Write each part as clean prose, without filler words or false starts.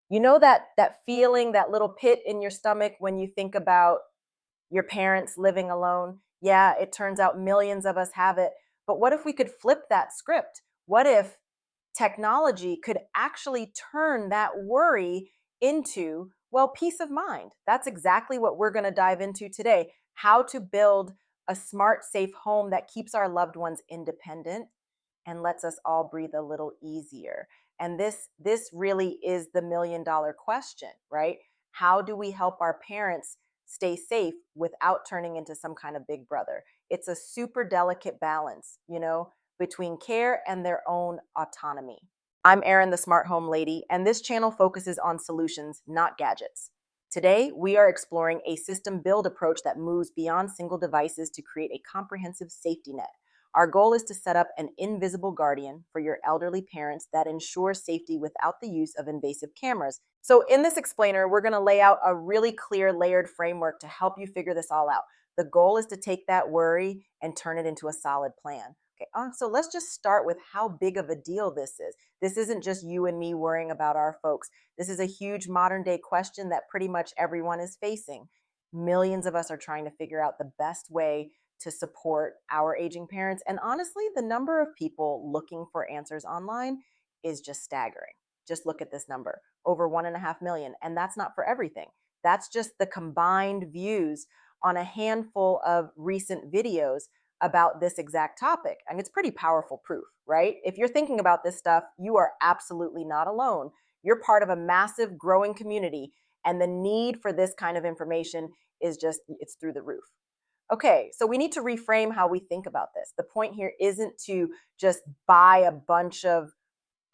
You know that feeling, that little pit in your stomach when you think about your parents living alone? Yeah, it turns out millions of us have it. But what if we could flip that script? What if technology could actually turn that worry into, well, peace of mind? That's exactly what we're going to dive into today. How to build a smart, safe home that keeps our loved ones independent and lets us all breathe a little easier. And this really is the $1 million question, right? How do we help our parents stay safe without turning into some kind of big brother? It's a super delicate balance, between care and their own autonomy. I'm Erin, the Smart Home Lady, and this channel focuses on solutions, not gadgets. Today, we are exploring a system build approach that moves beyond single devices to create a comprehensive safety net. Our goal is to set up an invisible guardian for your elderly parents that ensures safety without the use of invasive cameras. So, in this explainer, we're going to lay out a really clear, layered framework to help you figure this all out. The goal is to take that worry and turn it into a solid plan. Okay, so let's just start with how big of a deal this is. This isn't just you and me worrying about our folks. This is a huge modern day question that pretty much everyone is facing. Millions of us are trying to figure out the best way to support our aging parents. And honestly, the number of people looking for answers online is just staggering. Just look at this number, over 1.5 million. And that's not for everything. That's just the combined views on a handful of recent videos about this exact topic. And it's pretty powerful proof, right? If you're thinking about this stuff, you are absolutely not alone. You're part of a massive growing community, and the need for this kind of information it's through the roof. Okay, so we need to reframe how we think about this. The point here isn't to just buy a bunch of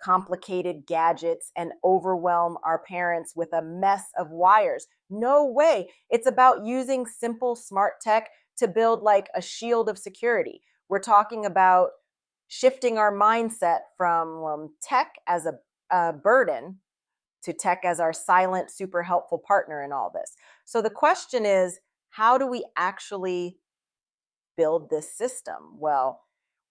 complicated gadgets and overwhelm our parents with a mess of wires. No way. It's about using simple smart tech to build like a shield of security. We're talking about shifting our mindset from tech as a burden to tech as our silent, super helpful partner in all this. So the question is, how do we actually build this system? Well,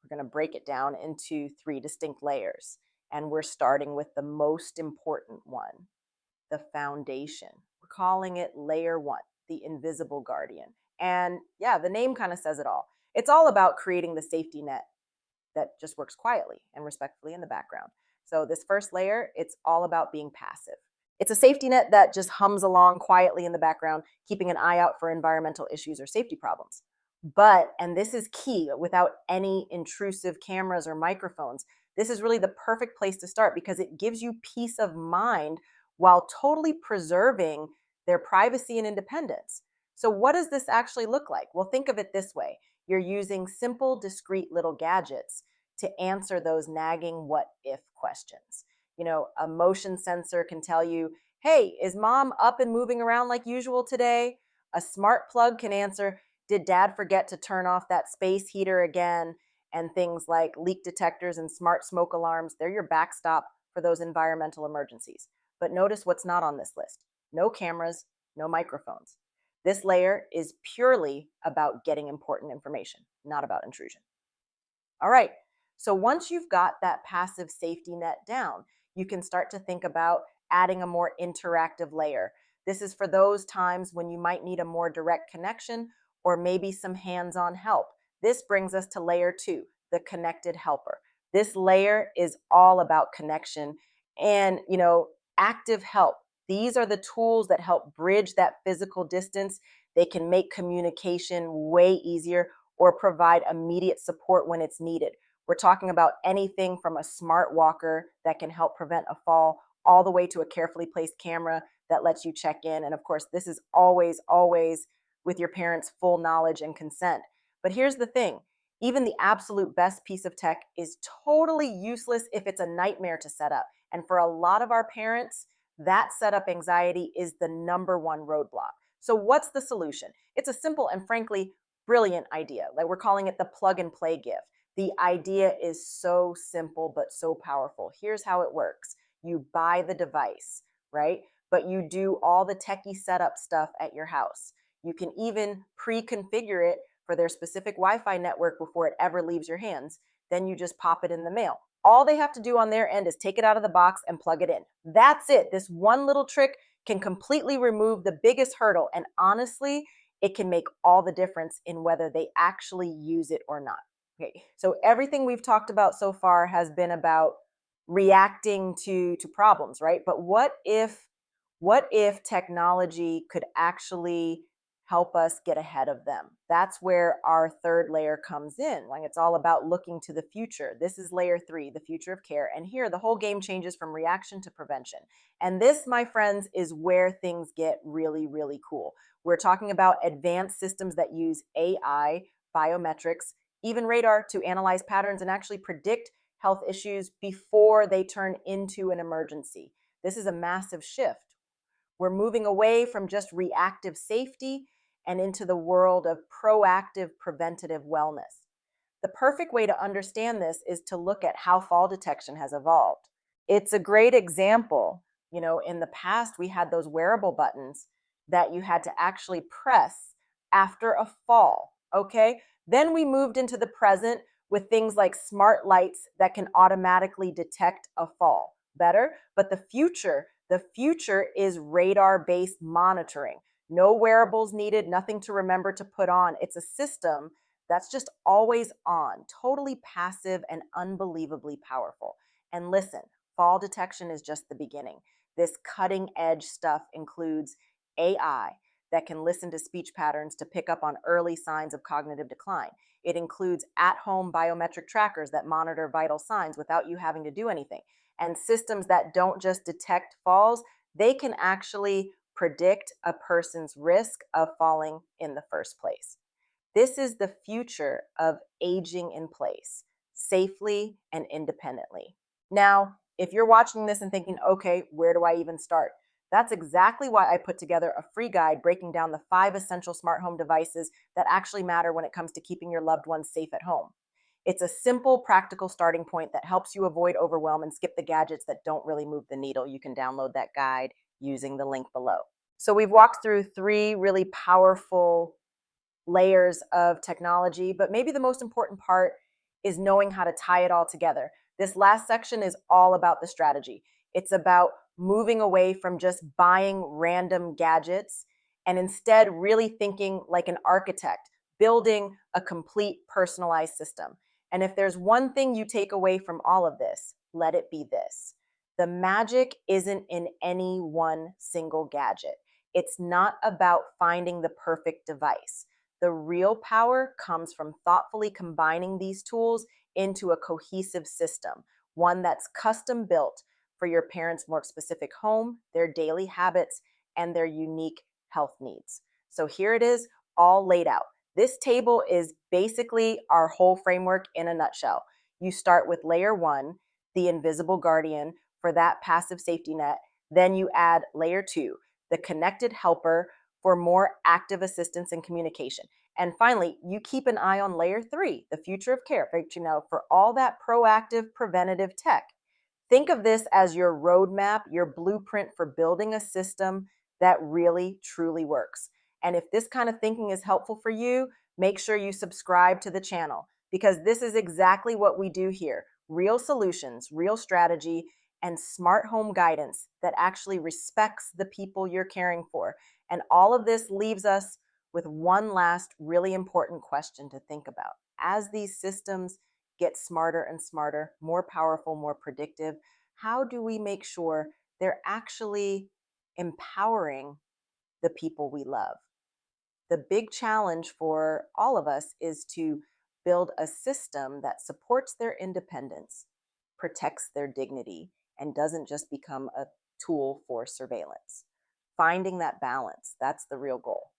we're going to break it down into 3 distinct layers. And we're starting with the most important one, the foundation. We're calling it layer 1, the invisible guardian. And yeah, the name kind of says it all. It's all about creating the safety net that just works quietly and respectfully in the background. So this first layer, it's all about being passive. It's a safety net that just hums along quietly in the background, keeping an eye out for environmental issues or safety problems. But, and this is key, without any intrusive cameras or microphones, this is really the perfect place to start because it gives you peace of mind while totally preserving their privacy and independence. So, what does this actually look like? Well, think of it this way: you're using simple, discrete little gadgets to answer those nagging what if questions. A motion sensor can tell you, hey, is mom up and moving around like usual today? A smart plug can answer, did dad forget to turn off that space heater again? And things like leak detectors and smart smoke alarms, they're your backstop for those environmental emergencies. But notice what's not on this list: no cameras, no microphones. This layer is purely about getting important information, not about intrusion. All right, so once you've got that passive safety net down, you can start to think about adding a more interactive layer. This is for those times when you might need a more direct connection or maybe some hands-on help. This brings us to layer 2, the connected helper. This layer is all about connection and, active help. These are the tools that help bridge that physical distance. They can make communication way easier or provide immediate support when it's needed. We're talking about anything from a smart walker that can help prevent a fall, all the way to a carefully placed camera that lets you check in. And of course, this is always, always with your parents' full knowledge and consent. But here's the thing: even the absolute best piece of tech is totally useless if it's a nightmare to set up. And for a lot of our parents, that setup anxiety is the number one roadblock. So, what's the solution? It's a simple and frankly brilliant idea. Like, we're calling it the plug and play gift. The idea is so simple but so powerful. Here's how it works: you buy the device, right? But you do all the techie setup stuff at your house. You can even pre-configure it for their specific Wi-Fi network before it ever leaves your hands. Then you just pop it in the mail. All they have to do on their end is take it out of the box and plug it in. That's it. This one little trick can completely remove the biggest hurdle. And honestly, it can make all the difference in whether they actually use it or not. Okay, so everything we've talked about so far has been about reacting to problems, right? But what if technology could actually help us get ahead of them? That's where our third layer comes in. Like, it's all about looking to the future. This is layer 3, the future of care. And here the whole game changes from reaction to prevention. And this, my friends, is where things get really, really cool. We're talking about advanced systems that use AI, biometrics, even radar to analyze patterns and actually predict health issues before they turn into an emergency. This is a massive shift. We're moving away from just reactive safety and into the world of proactive preventative wellness. The perfect way to understand this is to look at how fall detection has evolved. It's a great example. In the past, we had those wearable buttons that you had to actually press after a fall. Okay. Then we moved into the present with things like smart lights that can automatically detect a fall better. But the future is radar based monitoring. No wearables needed, nothing to remember to put on. It's a system that's just always on, totally passive and unbelievably powerful. And listen, fall detection is just the beginning. This cutting edge stuff includes AI that can listen to speech patterns to pick up on early signs of cognitive decline. It includes at home biometric trackers that monitor vital signs without you having to do anything. And systems that don't just detect falls, they can actually predict a person's risk of falling in the first place. This is the future of aging in place, safely and independently. Now, if you're watching this and thinking, okay, where do I even start? That's exactly why I put together a free guide breaking down the 5 essential smart home devices that actually matter when it comes to keeping your loved ones safe at home. It's a simple, practical starting point that helps you avoid overwhelm and skip the gadgets that don't really move the needle. You can download that guide using the link below. So, we've walked through 3 really powerful layers of technology, but maybe the most important part is knowing how to tie it all together. This last section is all about the strategy. It's about moving away from just buying random gadgets and instead really thinking like an architect, building a complete personalized system. And if there's one thing you take away from all of this, let it be this: the magic isn't in any one single gadget. It's not about finding the perfect device. The real power comes from thoughtfully combining these tools into a cohesive system, one that's custom built for your parents' more specific home, their daily habits, and their unique health needs. So here it is, all laid out. This table is basically our whole framework in a nutshell. You start with layer 1, the invisible guardian, for that passive safety net. Then you add layer 2, the connected helper, for more active assistance and communication. And finally, you keep an eye on layer 3, the future of care, for all that proactive preventative tech. Think of this as your roadmap, your blueprint for building a system that really, truly works. And if this kind of thinking is helpful for you, make sure you subscribe to the channel, because this is exactly what we do here: real solutions, real strategy, and smart home guidance that actually respects the people you're caring for. And all of this leaves us with one last really important question to think about. As these systems get smarter and smarter, more powerful, more predictive, how do we make sure they're actually empowering the people we love? The big challenge for all of us is to build a system that supports their independence, protects their dignity, and doesn't just become a tool for surveillance. Finding that balance, that's the real goal.